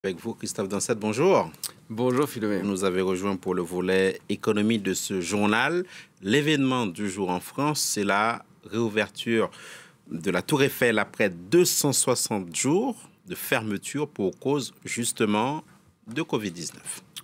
Avec vous, Christophe Dansette, bonjour. Bonjour Philomène. Vous nous avez rejoint pour le volet économie de ce journal. L'événement du jour en France, c'est la réouverture de la Tour Eiffel après 260 jours de fermeture pour cause justement de Covid-19.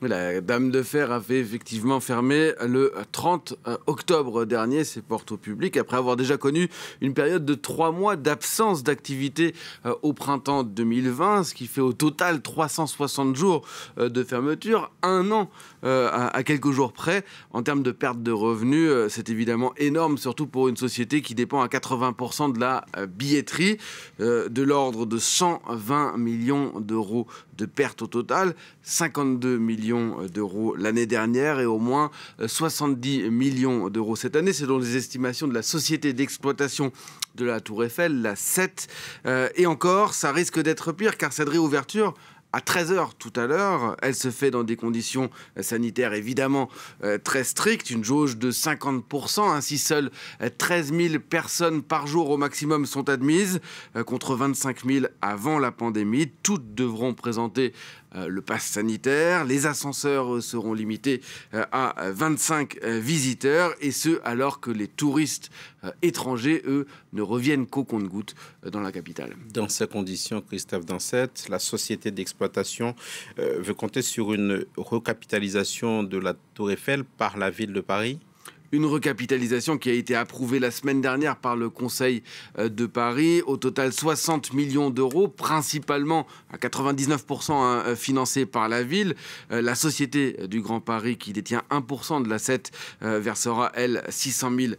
La Dame de Fer avait effectivement fermé le 30 octobre dernier ses portes au public, après avoir déjà connu une période de 3 mois d'absence d'activité au printemps 2020, ce qui fait au total 360 jours de fermeture, un an à quelques jours près. En termes de perte de revenus, c'est évidemment énorme, surtout pour une société qui dépend à 80% de la billetterie, de l'ordre de 120 millions d'euros de pertes au total, 52 millions d'euros l'année dernière et au moins 70 millions d'euros cette année. C'est donc les estimations de la société d'exploitation de la Tour Eiffel, la 7. Et encore, ça risque d'être pire car cette réouverture à 13 h tout à l'heure, elle se fait dans des conditions sanitaires évidemment très strictes, une jauge de 50%, ainsi seules 13 000 personnes par jour au maximum sont admises, contre 25 000 avant la pandémie. Toutes devront présenter le pass sanitaire, les ascenseurs seront limités à 25 visiteurs, et ce alors que les touristes étrangers, eux, ne reviennent qu'au compte-gouttes dans la capitale. Dans ces conditions, Christophe Dansette, la société d'exploitation veut compter sur une recapitalisation de la Tour Eiffel par la ville de Paris. Une recapitalisation qui a été approuvée la semaine dernière par le Conseil de Paris. Au total, 60 millions d'euros, principalement à 99% financés par la ville. La Société du Grand Paris, qui détient 1% de l'asset, versera, elle, 600 000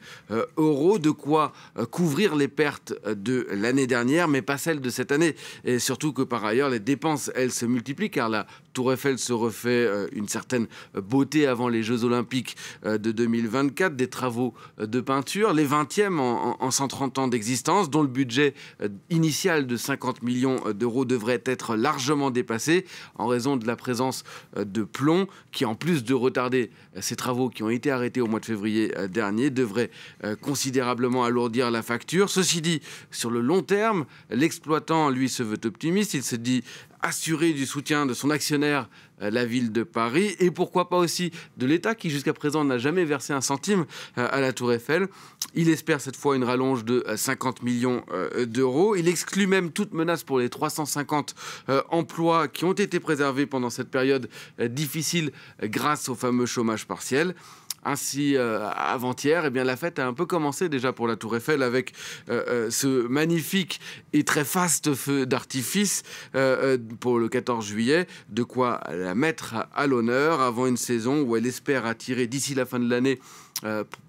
euros. De quoi couvrir les pertes de l'année dernière, mais pas celles de cette année. Et surtout que, par ailleurs, les dépenses, elles, se multiplient, car la Tour Eiffel se refait une certaine beauté avant les Jeux Olympiques de 2024. Des travaux de peinture, les 20e en 130 ans d'existence, dont le budget initial de 50 millions d'euros devrait être largement dépassé en raison de la présence de plomb qui, en plus de retarder ces travaux qui ont été arrêtés au mois de février dernier, devrait considérablement alourdir la facture. Ceci dit, sur le long terme, l'exploitant, lui, se veut optimiste. Il se dit assuré du soutien de son actionnaire, la ville de Paris, et pourquoi pas aussi de l'État qui jusqu'à présent n'a jamais versé un centime à la Tour Eiffel. Il espère cette fois une rallonge de 50 millions d'euros. Il exclut même toute menace pour les 350 emplois qui ont été préservés pendant cette période difficile grâce au fameux chômage partiel. Ainsi, avant-hier, eh bien, la fête a un peu commencé déjà pour la Tour Eiffel avec ce magnifique et très faste feu d'artifice pour le 14 juillet, de quoi la mettre à l'honneur avant une saison où elle espère attirer d'ici la fin de l'année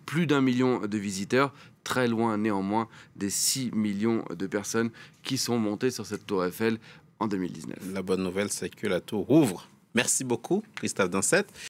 plus d'1 million de visiteurs, très loin néanmoins des 6 millions de personnes qui sont montées sur cette Tour Eiffel en 2019. La bonne nouvelle, c'est que la tour ouvre. Merci beaucoup, Christophe Dansette.